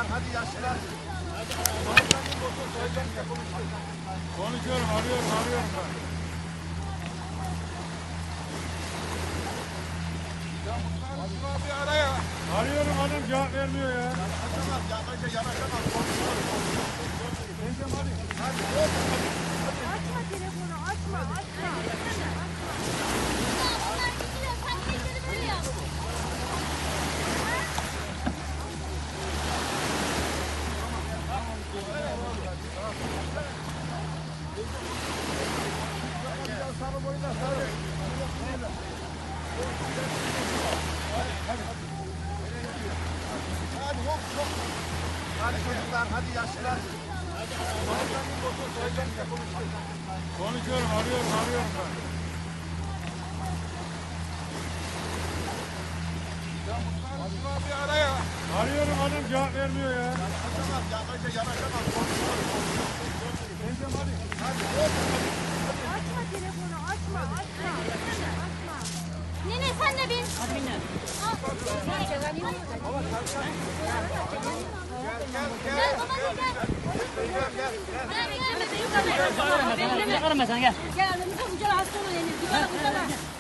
lan hadi yaşlılar. Konuşuyorum, arıyorum ben. Bir araya. Arıyorum adam cevap vermiyor ya. Yanaşamaz, yanaşamaz. Açma telefonu, açma. Onlar gidiyor. Sen tekleri böyle yap. Sarı boyuna sarı. Hadi hop hop. Hadi çocuklar, hadi yaşlılar. Konuşuyorum, arıyorum ben. Bir araya. Arıyorum adam cevap vermiyor ya. Yanaşamaz, yanaşamaz. Açma telefonu, açma. Nene sen de bin. Gel baba gel. Gel. Gel. Gel. Gel. Gel. Gel. Gel.